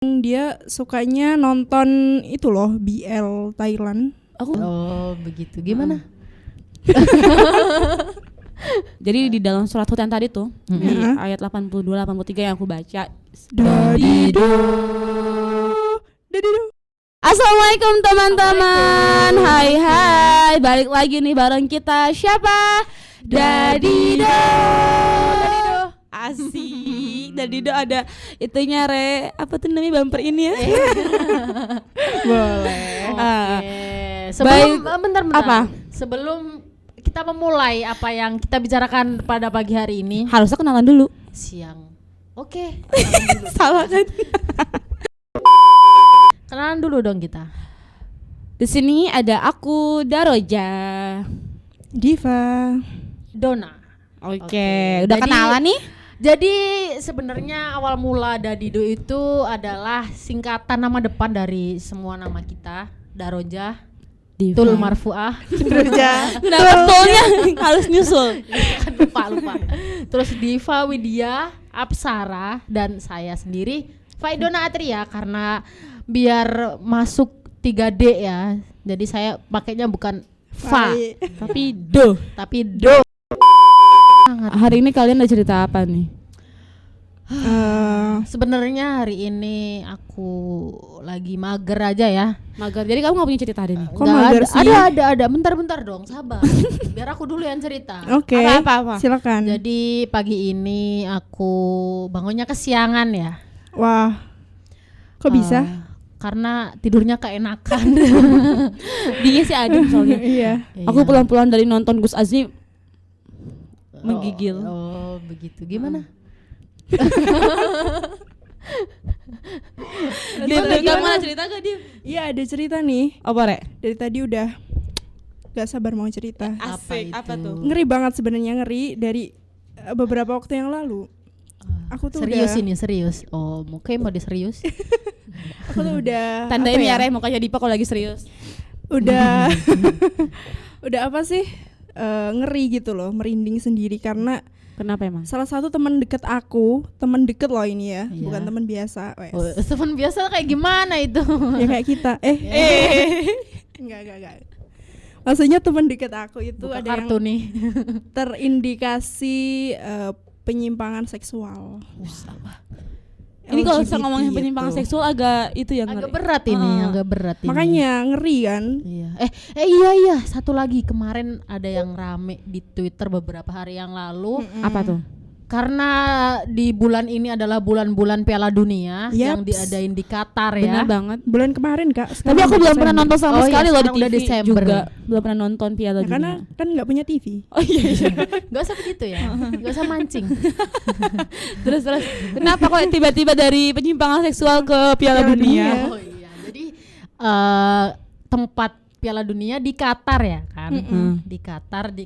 Dia sukanya nonton itu loh, BL Thailand. Oh begitu, gimana? Jadi di dalam surat Hud yang tadi tuh di Heeh. ayat 82-83 yang aku baca. Dadido. Assalamualaikum teman-teman. Hai, balik lagi nih bareng kita siapa? Dadido. Asik. Dadido ada itunya apa tuh namanya bumper ini ya? Boleh. Sebelum bentar. Apa? Sebelum kita memulai apa yang kita bicarakan pada pagi hari ini, Harusnya kenalan dulu. siang. Oke. Salah kan? Kenalan dulu dong kita. Di sini ada aku Daroja. Diva. Dona. Oke, udah Jadi- kenalan nih? Jadi sebenarnya awal mula Dadido itu adalah singkatan nama depan dari semua nama kita. Daroja, Diva. Tul Marfuah, Kenapa tolnya harus nyusul? lupa. Terus Diva Widya, Apsara, dan saya sendiri Faidona Atria, karena biar masuk 3D ya. Jadi saya pakainya bukan Fa, Tapi do. tapi Do. Hari ini kalian ada cerita apa nih? Sebenarnya hari ini aku lagi mager aja ya. Mager. Jadi kamu gak punya cerita hari ini? Kok Nggak mager sih? ada. Bentar dong, sabar. Biar aku dulu yang cerita. Oke. Apa? Silakan. Jadi pagi ini aku bangunnya kesiangan ya. Wah. Kok bisa? Karena tidurnya keenakan. Dia sih adem soalnya. Iya. Aku pulang-pulang dari nonton Gus Azmi menggigil. Oh, begitu. Gimana? Kamu ada cerita gak dia? Iya, ada cerita nih. Apa Rek? Dari tadi udah gak sabar mau cerita. Asik. Apa itu? tuh? Ngeri banget sebenarnya, ngeri dari beberapa waktu yang lalu. Aku tuh Serius udah, ini, serius. Oh, mungkin mau diserius. aku tuh udah Tandain apa ya Rek mukanya Dipa kalau lagi serius. udah udah apa sih, ngeri gitu loh, merinding sendiri karena Kenapa emang? salah satu teman deket aku, teman deket loh ini ya, Iya. bukan teman biasa, wes. Oh, teman biasa kayak gimana itu? Ya kayak kita, enggak. Maksudnya teman deket aku itu Buka ada kartu yang nih. terindikasi penyimpangan seksual. Ini kalau LGBT saya ngomongin gitu. penyimpangan seksual agak itu yang Agak ngeri. berat ini, agak berat ini. Makanya ngeri kan? Iya. Iya, satu lagi kemarin ada yang rame di Twitter beberapa hari yang lalu. Apa tuh? Karena di bulan ini adalah bulan-bulan Piala Dunia yang Yaps. diadain di Qatar Benar ya. banget. Bulan kemarin Kak. Tapi sekarang aku udah belum pernah Desember. nonton sama Oh iya, sekali loh di sekarang udah TV Desember. juga. Belum pernah nonton Piala Ya, karena Dunia. kan nggak punya TV. Oh iya. Gak usah begitu ya. Gak usah mancing. Terus kenapa kok tiba-tiba dari penyimpangan seksual ke Piala Piala Dunia? Dunia. Oh iya. Jadi tempat Piala Dunia di Qatar ya kan. Di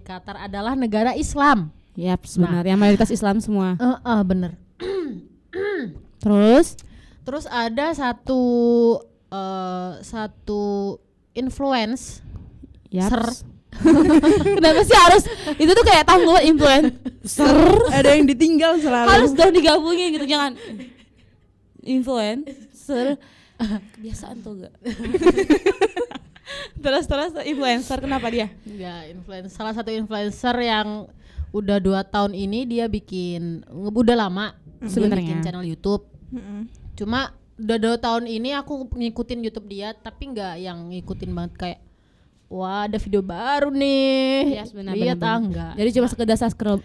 Qatar adalah negara Islam. Yap, benar. Yang mayoritas Islam semua. Bener. Terus ada satu influence. Yaps. Kenapa sih harus itu tuh kayak tanggung influencer Ada yang ditinggal selalu. harus dong digabungin gitu, jangan influencer kebiasaan tuh gak. terus influencer kenapa dia? Enggak, salah satu influencer yang udah 2 tahun ini dia udah lama dia Sebenarnya. bikin channel YouTube. Cuma udah 2 tahun ini aku ngikutin YouTube dia, tapi nggak yang ngikutin banget kayak wah ada video baru nih. Yes, benar, Lihat benar. enggak. Jadi cuma sekedar subscribe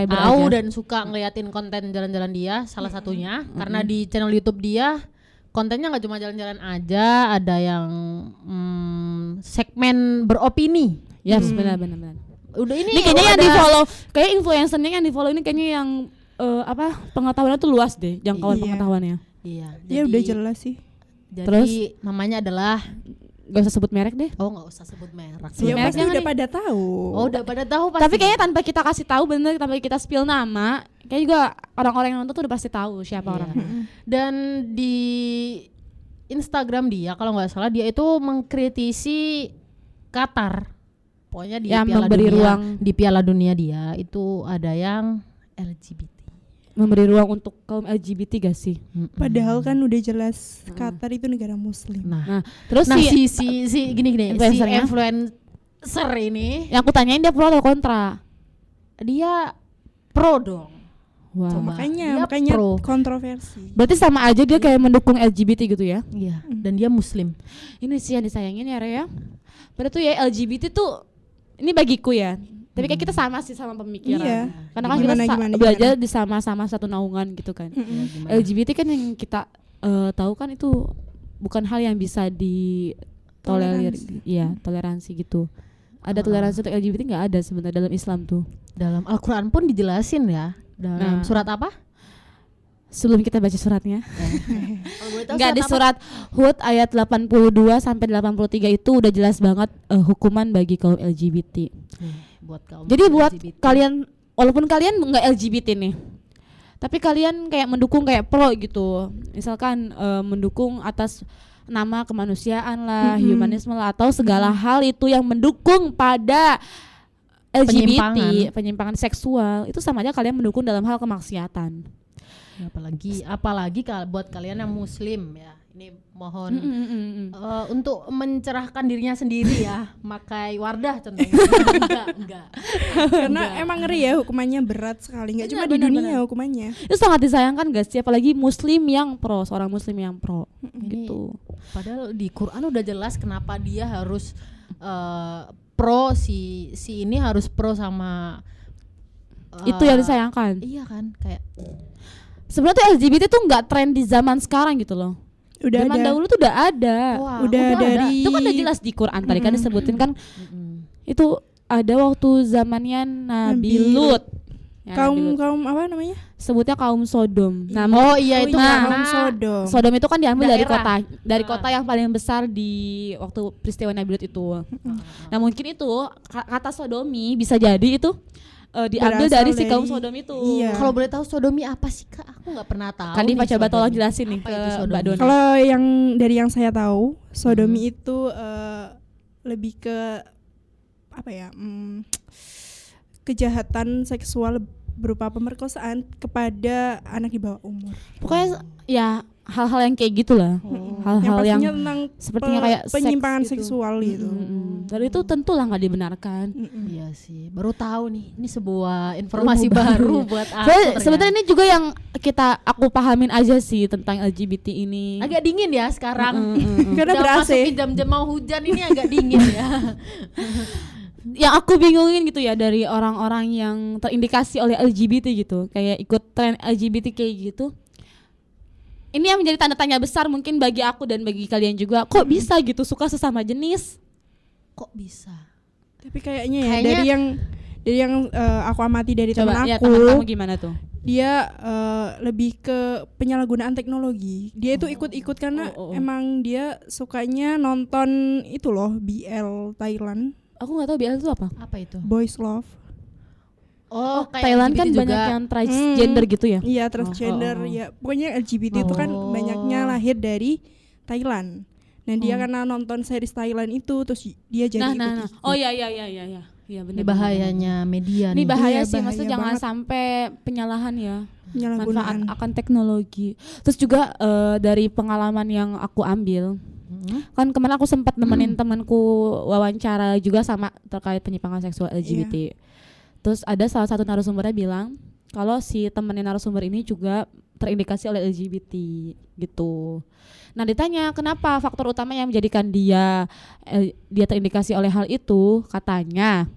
Tahu aja. dan suka ngeliatin konten jalan-jalan dia salah satunya karena di channel YouTube dia kontennya nggak cuma jalan-jalan aja, ada yang segmen beropini. Yes, benar. Udah ini Kayaknya yang ada- di follow, kayak influencernya yang di follow ini kayaknya yang pengetahuannya tuh luas deh, jangkauan Iya. pengetahuannya. Iya, Ya udah jelas sih. Jadi Terus? namanya adalah Gak usah sebut merek deh. nggak usah sebut merek. Ya merek pasti jangan udah nih. pada tahu. Oh, udah pada tahu pasti. Tapi kayaknya tanpa kita kasih tahu, bener, tanpa kita spill nama, kayak juga orang-orang yang nonton tuh udah pasti tahu siapa Iya. orangnya. Dan di Instagram dia kalau nggak salah dia itu mengkritisi Qatar. Pokoknya di Yang Piala memberi Dunia, ruang. di Piala Dunia dia itu ada yang LGBT. memberi ruang untuk kaum LGBT gak sih? Padahal kan udah jelas Qatar itu negara muslim. Nah, Terus si gini si influencernya? influencer ini yang aku tanyain dia pro atau kontra? dia pro dong. Wah. Coba. Makanya Dia pro. kontroversi. Berarti sama aja dia kayak mendukung LGBT gitu ya? Iya, dan dia muslim. Ini sih yang disayangin ya Rea. Padahal tuh ya LGBT tuh ini bagiku ya. Tapi kayak kita sama sih sama pemikiran. Iya. Karena kan Gimana, kita gimana, belajar di sama-sama satu naungan gitu kan. Gimana? LGBT kan yang kita tahu kan itu bukan hal yang bisa ditolerir, ya toleransi gitu. Ada toleransi untuk LGBT nggak ada sebenarnya dalam Islam tuh. Dalam Al-Qur'an pun dijelasin ya. Dalam surat apa? Sebelum kita baca suratnya, Kalau boleh tahu nggak di apa? surat Hud ayat 82 sampai 83 itu udah jelas banget hukuman bagi kaum LGBT. Buat kaum Jadi buat LGBT. kalian, walaupun kalian nggak LGBT nih, tapi kalian kayak mendukung kayak pro gitu, misalkan mendukung atas nama kemanusiaan lah, humanisme lah, atau segala hal itu yang mendukung pada LGBT, penyimpangan seksual, itu sama aja kalian mendukung dalam hal kemaksiatan. Ya, apalagi buat kalian yang muslim ya. Ini mohon untuk mencerahkan dirinya sendiri ya, makai Wardah contohnya. enggak. Karena emang ngeri ya, hukumannya berat sekali. Nggak cuma di Benar, dunia benar. hukumannya. Itu sangat disayangkan guys, apalagi muslim yang pro, seorang muslim yang pro Ini gitu. Padahal di Quran udah jelas kenapa dia harus pro si ini harus pro sama Itu yang disayangkan. Iya kan, kayak Sebenarnya tuh LGBT tuh nggak tren di zaman sekarang gitu loh. Udah Zaman ada. dahulu tuh udah ada. wah, Udah dari Itu kan udah jelas di Quran tadi kan disebutin kan. Itu ada waktu zamannya Nabi Nabi Lut. Ya, Nabi Lut. kaum apa namanya? Sebutnya kaum Sodom. Nah, Oh iya itu nah, kaum Sodom. Sodom itu kan diambil Daerah. dari kota yang paling besar di waktu peristiwa Nabi Lut itu. Nah, mungkin itu kata sodomi bisa jadi itu diambil Berasal dari si kaum dari- Sodom itu. Iya. Kalau boleh tahu sodomi apa sih Kak? Aku nggak pernah tahu. Kan Diva nih coba tolong sodomi. jelasin nih Apa ke itu sodomi? Mbak Dona. Kalau yang dari yang saya tahu, sodomi itu lebih ke apa ya? Kejahatan seksual berupa pemerkosaan kepada anak di bawah umur. Pokoknya ya hal-hal yang kayak gitulah. Hal-hal yang pastinya tentang sepertinya kayak seks penyimpangan gitu. seksual gitu. Dan itu tentulah nggak dibenarkan. Iya sih, baru tahu nih. Ini sebuah informasi baru buat aku. Sebenarnya ini juga yang aku pahamin aja sih tentang LGBT ini. agak dingin ya sekarang. Karena Udah ber-AC. masukin jam-jam mau hujan ini agak dingin ya. Yang aku bingungin gitu ya dari orang-orang yang terindikasi oleh LGBT gitu, kayak ikut tren LGBT kayak gitu. Ini yang menjadi tanda tanya besar mungkin bagi aku dan bagi kalian juga. Kok bisa gitu suka sesama jenis? Kok bisa? Tapi kayaknya ya Kayaknya- dari yang aku amati dari teman Coba ya aku, teman kamu gimana tuh? dia lebih ke penyalahgunaan teknologi. Dia itu ikut-ikut karena emang dia sukanya nonton itu loh, BL Thailand, Aku nggak tahu BL itu apa. Apa itu? Boys Love. Oh, kayak Thailand LGBT kan juga. banyak yang transgender gitu ya. Iya, transgender ya. Pokoknya LGBT itu kan Oh. banyaknya lahir dari Thailand. Nah, dia karena nonton series Thailand itu terus dia jadi Nah. ikut-ikut. Oh iya. Iya benar. Ini bahayanya media Ini nih. bahaya Iya, sih, bahaya maksudnya jangan banget. sampai penyalahan ya. Manfaat Penyalahgunaan. akan teknologi. Terus juga dari pengalaman yang aku ambil, kan kemarin aku sempat nemenin temanku wawancara juga sama terkait penyimpangan seksual LGBT. Terus ada salah satu narasumbernya bilang kalau si temennya narasumber ini juga terindikasi oleh LGBT gitu. Nah ditanya kenapa faktor utama yang menjadikan dia terindikasi oleh hal itu, katanya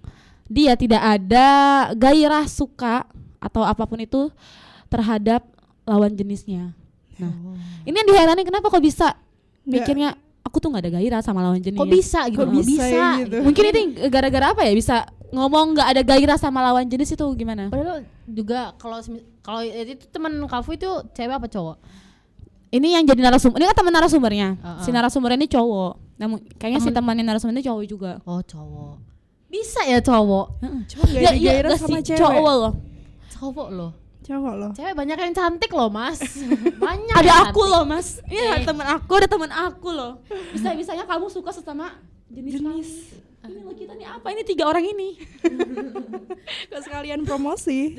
dia tidak ada gairah suka atau apapun itu terhadap lawan jenisnya. Nah ini yang diherani kenapa kok bisa mikirnya aku tuh nggak ada gairah sama lawan jenis. Kok bisa gitu? Kok bisa ya gitu? Mungkin ini gara-gara apa ya bisa ngomong nggak ada gairah sama lawan jenis itu gimana? Padahal juga kalau itu teman Kafu itu cewek apa cowok? Ini yang jadi narasumber, ini kan teman narasumbernya. Si Uh-uh. narasumbernya ini cowok. Namun kayaknya si temannya narasumber ini cowok juga. Oh cowok. Bisa ya cowok? Cuma gak ada gairah nggak sama sih, cewek. cowok loh. Cowok loh. Cowok loh. Cewek banyak yang cantik loh mas. Banyak. Ada yang aku cantik. loh mas. Iya ada teman aku loh. Bisa-bisanya kamu suka sesama jenis. Ini loh kita nih apa? Ini 3 orang ini. Gak sekalian promosi.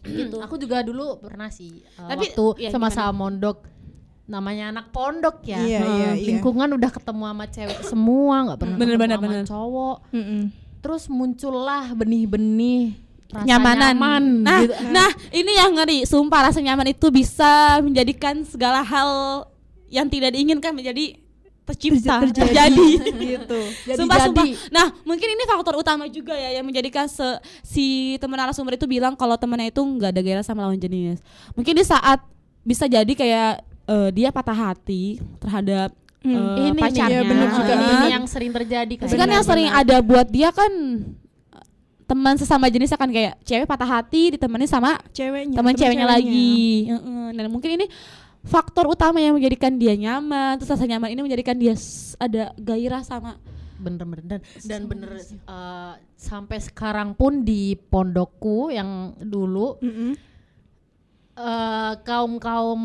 gitu. Aku juga dulu pernah sih Tapi, waktu ya, sama-sama mondok, namanya anak pondok ya. Iya, iya, iya. Lingkungan udah ketemu sama cewek semua, nggak pernah Bener, ketemu bener, sama bener. cowok. Mm-mm. Terus muncullah benih-benih rasa Nyamanan. nyaman Nah, gitu. nah ini yang ngeri. Sumpah rasa nyaman itu bisa menjadikan segala hal yang tidak diinginkan menjadi tercipta, terjadi. Gitu. Sumpah. Jadi. Nah, mungkin ini faktor utama juga ya yang menjadikan si teman narasumber itu bilang kalau temannya itu nggak ada gairah sama lawan jenis. Mungkin di saat bisa jadi kayak dia patah hati terhadap Ini nih, pacarnya. ya bener juga. Ini yang sering terjadi Terus kan yang sering ada buat dia kan teman sesama jenis akan kayak cewek patah hati ditemani sama Ceweknya. teman ceweknya lagi. Dan mungkin ini faktor utama yang menjadikan dia nyaman. Terus rasa nyaman ini menjadikan dia ada gairah sama. bener-bener dan bener sampai sekarang pun di pondokku yang dulu Mm-mm. kaum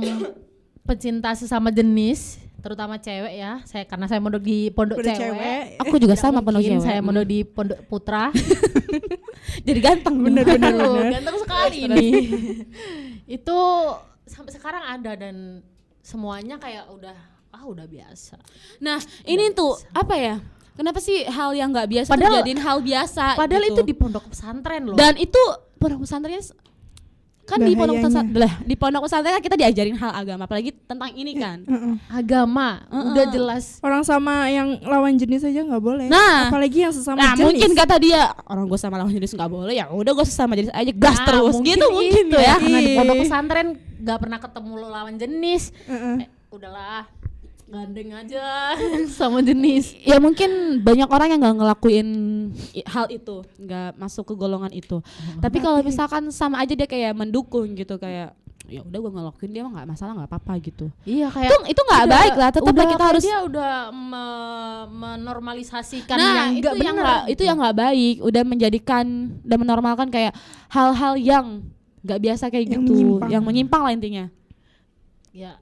pecinta sesama jenis terutama cewek ya, karena saya mondok di pondok Udah cewek. Aku juga Tidak sama penuh mungkin cewek. saya mondok di pondok putra. Jadi ganteng. Bener. Ganteng sekali ini. Itu sampai sekarang ada dan semuanya kayak udah biasa. Nah, ini tuh apa ya? Kenapa sih hal yang nggak biasa Padahal- dijadiin hal biasa? Padahal gitu? itu di pondok pesantren loh. Dan itu pondok pesantrennya kan di pondok Bahayanya. pesantren, di pondok pesantren kan kita diajarin hal agama, apalagi tentang ini kan. agama udah jelas. Orang sama yang lawan jenis aja nggak boleh. Nah. Apalagi yang sesama Nah, jenis. mungkin kata dia orang gue sama lawan jenis nggak boleh, ya udah gue sama jenis aja gas Nah, terus gitu mungkin itu ya. karena di Iya. pondok pesantren nggak pernah ketemu lawan jenis. Heeh. Udahlah gandeng aja sama jenis. Ya mungkin banyak orang yang nggak ngelakuin hal itu, nggak masuk ke golongan itu. Tapi kalau misalkan sama aja dia kayak mendukung gitu, kayak ya udah gue ngelakuin, dia mah nggak masalah, nggak apa-apa gitu. Iya kayak Itu nggak baik lah, tetap udah kita kayak harus. dia udah menormalisasikan Nah, yang itu enggak yang benar. nggak, itu yang nggak baik. Udah menjadikan dan menormalkan kayak hal-hal yang nggak biasa kayak Yang gitu, menyimpang. yang menyimpang lah intinya. Ya,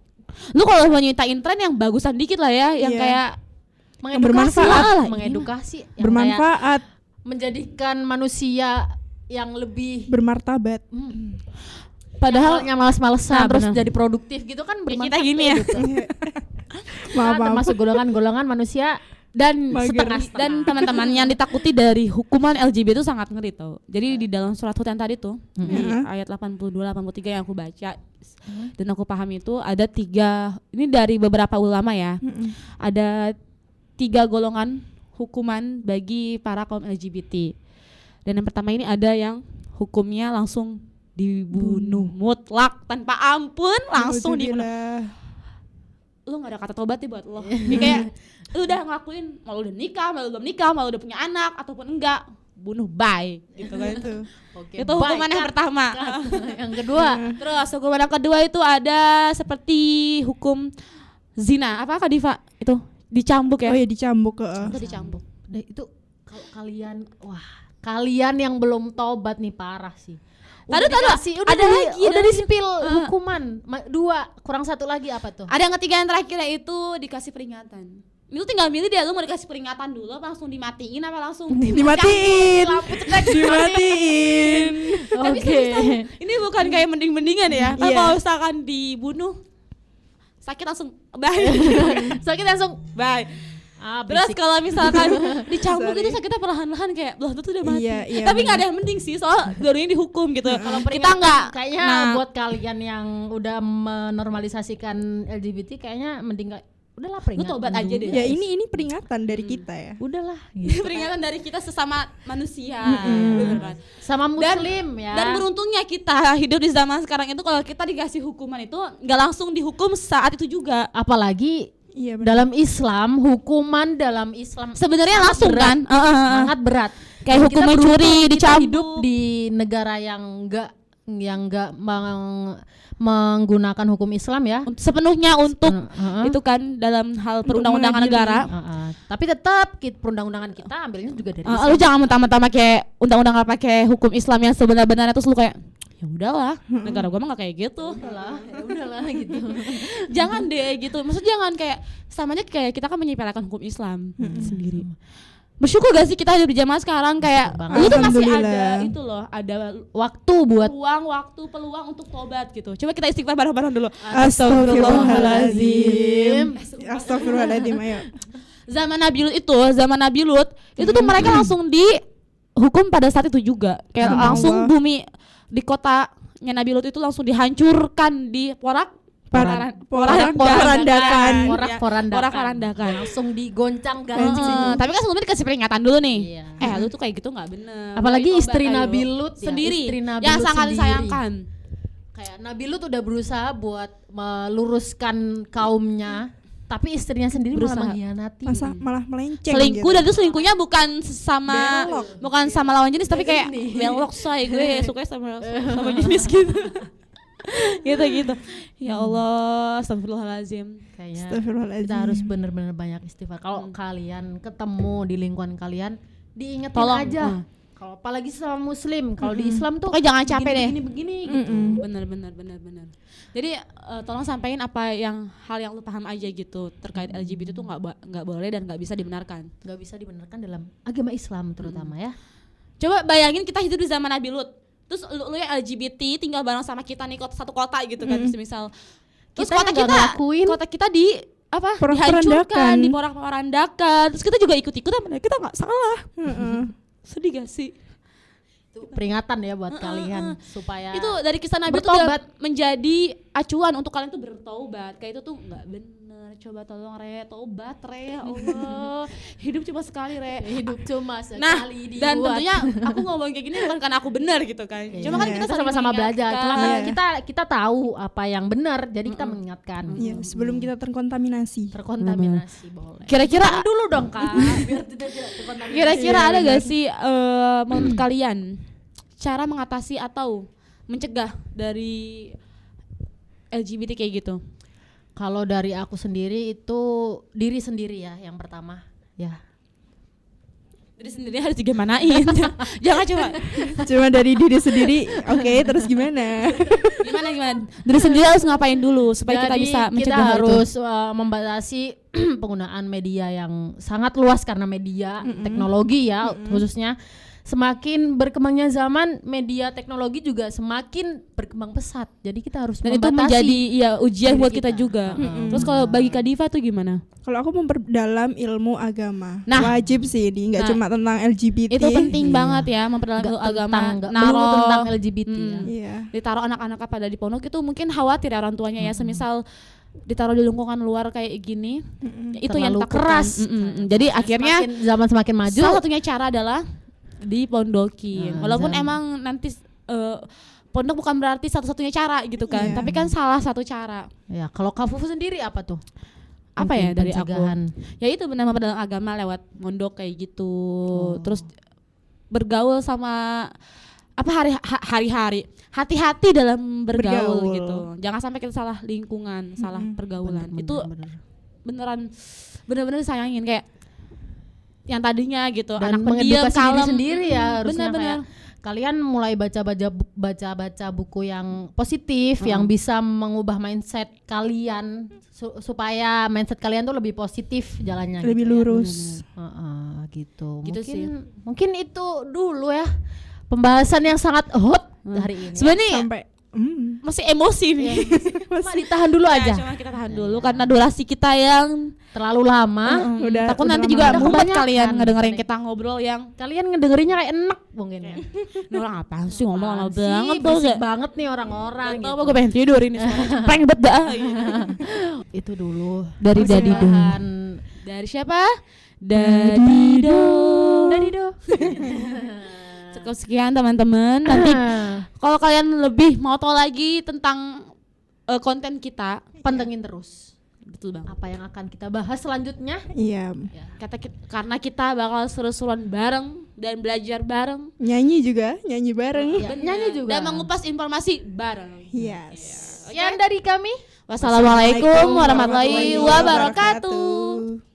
Lu kalau mau nyiptain tren yang bagusan dikit lah ya, yang Iya. kayak mengedukasi bermanfaat. lah, Lah, mengedukasi yang kayak Bermanfaat, menjadikan manusia yang lebih bermartabat. padahal awalnya malas-malesan Nah, terus benar. jadi produktif gitu kan Ya, bermanfaat. kita gini ya. gitu. Maaf, Kita termasuk golongan-golongan manusia dan Mager. setengah-setengah. dan teman-teman yang ditakuti dari hukuman LGBT itu sangat ngeri tau. Jadi di dalam surat Hud yang tadi tuh di ayat 82-83 yang aku baca dan aku paham itu ada 3, ini dari beberapa ulama ya, ada 3 golongan hukuman bagi para kaum LGBT. Dan yang pertama ini ada yang hukumnya langsung dibunuh mutlak tanpa ampun, langsung dibunuh. Alhamdulillah. Lu gak ada kata tobat nih buat lo. Ini kayak lu udah ngelakuin, mau lu udah nikah, mau lu belum nikah, mau lu udah punya anak ataupun enggak, bunuh bye gitu kan. Oke, Itu hukuman baik, yang Kak. pertama. Yang kedua, Terus hukuman yang kedua itu ada seperti hukum zina. Apa Kak Diva? Itu dicambuk ya? Oh ya dicambuk ke. Itu dicambuk. itu kalau kalian yang belum tobat nih parah sih. Udah Taduh, dikasih, udah ada lagi, udah ada di spill hukuman. 2, kurang 1 lagi apa tuh? Ada yang ketiga yang terakhirnya itu dikasih peringatan. Lu tinggal milih dia, lu mau dikasih peringatan dulu apa langsung dimatiin apa langsung Dimatiin. lampu cekrek Dimatiin. Tapi serius tahu, ini bukan kayak mending-mendingan ya. Kan Iya. kalau misalkan dibunuh sakit langsung bye. Sakit langsung. Bye. Terus Berisik. kalau misalkan dicambuk Sorry. itu sakitnya perlahan-lahan kayak belum tentu udah mati. Iya, iya, Tapi nggak ada benar. yang mending sih soal dua-duanya dihukum gitu. Kalau Kita peringatan nggak. kayaknya Nah, buat kalian yang udah menormalisasikan LGBT kayaknya mending udahlah lu peringatan. tobat aja deh. Ya ini peringatan dari kita ya. Udahlah gitu. peringatan dari kita sesama manusia. Bener kan? Sama muslim ya. Dan beruntungnya kita hidup di zaman sekarang itu kalau kita dikasih hukuman itu nggak langsung dihukum saat itu juga. apalagi Iya benar. dalam Islam, hukuman dalam Islam Sebenarnya langsung berat. kan? sangat berat. Kayak Dan hukum kita mencuri, beruntung kita dicambuk. hidup di negara yang enggak menggunakan hukum Islam ya. Sepenuhnya untuk Heeh. itu kan dalam hal Untuk perundang-undangan mengadili. negara. Tapi tetap perundang-undangan kita ambilnya juga dari Lu jangan mentah-mentah pakai undang-undang nggak pakai hukum Islam yang sebenar-benarnya terus lu kayak ya udahlah negara gua mah nggak kayak gitu. udahlah gitu. Jangan deh gitu. Maksudnya jangan kayak samanya kayak kita kan menyepelekan hukum Islam sendiri. bersyukur gak sih kita hidup di zaman sekarang kayak dulu tuh masih ada Alhamdulillah. itu loh, ada Waktu buat peluang untuk tobat gitu. Coba kita istighfar bareng-bareng dulu. Astagfirullahaladzim. Astagfirullahaladzim, ayo. Zaman Nabi Lut itu tuh mereka langsung dihukum pada saat itu juga. Kayak Allah. langsung bumi di kotanya Nabi Lut itu langsung dihancurkan, di porak-porandakan. langsung digoncang-gancing. Tapi kan sebelumnya dikasih peringatan dulu nih. Iya. Lu tuh kayak gitu nggak bener. Apalagi Mulai istri tobat, Nabi ayo. Lut ya, sendiri istri Nabi yang Lut sangat sendiri. disayangkan. Kayak Nabi Lut udah berusaha buat meluruskan kaumnya, tapi istrinya sendiri Berusaha. malah mengkhianati. Masa malah melenceng Selingkuh gitu. dan itu selingkuhnya bukan sama lawan jenis tapi kayak Ini. belok say gue suka sama jenis gitu. gitu. Ya Allah, astagfirullahalazim. Kayaknya Astagfirullahaladzim. kita harus bener-bener banyak istighfar. Kalau kalian ketemu di lingkungan kalian, diingetin Tolong, aja. Kalau apalagi sama Muslim, kalau di Islam tuh Pokoknya jangan capek deh. begini gitu. Bener. Jadi tolong sampaikan hal yang lu paham aja gitu terkait LGBT itu nggak boleh dan nggak bisa dibenarkan. Gak bisa dibenarkan dalam agama Islam terutama ya. Coba bayangin kita hidup di zaman Nabi Lut. Terus lu yang LGBT tinggal bareng sama kita nih satu kota gitu kan, misal. Terus Kita yang nggak ngelakuin. kota kita dihancurkan, Porak-porandakan. diporak-porandakan. Terus kita juga ikut-ikutan, padahal kita nggak salah. Sedih gak sih? Itu peringatan ya buat kalian supaya Itu dari kisah Nabi itu bertobat. udah menjadi acuan untuk kalian tuh bertobat. Kayak itu tuh nggak bener. Coba tolong tobat ya Allah. Hidup cuma sekali hidup cuma Nah, sekali dibuat. dan tentunya aku ngomong kayak gini bukan karena aku benar gitu kan. Cuma kan kita saling sama-sama belajar. Cuma kan mengingatkan. kita tahu apa yang benar, jadi kita mengingatkan. Iya, sebelum kita terkontaminasi. Terkontaminasi boleh. Kira-kira Dulu dong Kak, biar tidak terkontaminasi. Kira-kira ada gak sih menurut kalian cara mengatasi atau mencegah dari LGBT kayak gitu? Kalau dari aku sendiri itu diri sendiri ya yang pertama ya. Diri sendiri harus digimanain. Jangan coba. Cuma dari diri sendiri. Oke, terus gimana? Gimana? Diri sendiri harus ngapain dulu supaya kita Jadi bisa kita mencegah harus membatasi penggunaan media yang sangat luas karena media teknologi ya khususnya. Semakin berkembangnya zaman, media teknologi juga semakin berkembang pesat. Jadi kita harus dan itu membatasi. menjadi ujian diri buat kita juga. Terus kalau bagi Kak Diva tuh gimana? Kalau aku memperdalam ilmu agama. Nah. Wajib sih ini, nggak cuma tentang LGBT. Itu penting banget ya memperdalam ilmu agama. Melulu tentang LGBT ya. Iya. Ditaruh anak-anaknya pada di pondok itu mungkin khawatir ya orang tuanya ya, semisal ditaruh di lingkungan luar kayak gini, itu yang Terlalu takut keras. kan. Jadi akhirnya Zaman semakin maju. salah satunya cara adalah dipondokin. Walaupun jangan. emang nanti pondok bukan berarti satu-satunya cara gitu kan, Iya. tapi kan salah satu cara. Ya, kalau Kak Fufu sendiri apa tuh? Apa ya Mungkin dari pencegahan. aku? Ya itu benar dalam agama lewat mondok kayak gitu. Terus bergaul sama hari-hari. Hati-hati dalam bergaul gitu. Jangan sampai kita salah lingkungan, salah pergaulan. Itu beneran bener-bener disayangin kayak yang tadinya gitu Dan anak pendiam mengedukasi diri kalem sendiri ya harusnya bener-bener. kayak kalian mulai baca buku yang positif yang bisa mengubah mindset kalian supaya mindset kalian tuh lebih positif jalannya Lebih gitu ya. lurus. Gitu. Gitu Mungkin itu dulu ya pembahasan yang sangat hot hari ini. Sebenarnya Sampai masih emosi nih. Cuma ditahan dulu Ya, aja. cuma kita tahan dulu karena durasi kita yang Terlalu lama. udah takut nanti lama. juga Udah mumet kebanyakan. kalian ngedengerin kita ngobrol yang Kalian ngedengerinnya kayak enak mungkin ya. ini orang apa sih ngomong lama Apaan sih? banget tuh Berisik gak? banget nih orang-orang Tau gitu. apa gue pengen tidur ini sekarang. Pengen bet dah. Itu dulu. Dari Dadido. Persembahan Dari siapa? Dadido. Dadido. Cukup sekian teman-teman. Nanti kalau kalian lebih mau tahu lagi tentang konten kita, Pantengin terus betul banget. apa yang akan kita bahas selanjutnya. Iya. Karena kita bakal seru-seruan bareng dan belajar bareng Nyanyi bareng. Ya, nyanyi juga. dan mengupas informasi bareng. Yes. Sekian dari kami. Wassalamualaikum warahmatullahi wabarakatuh.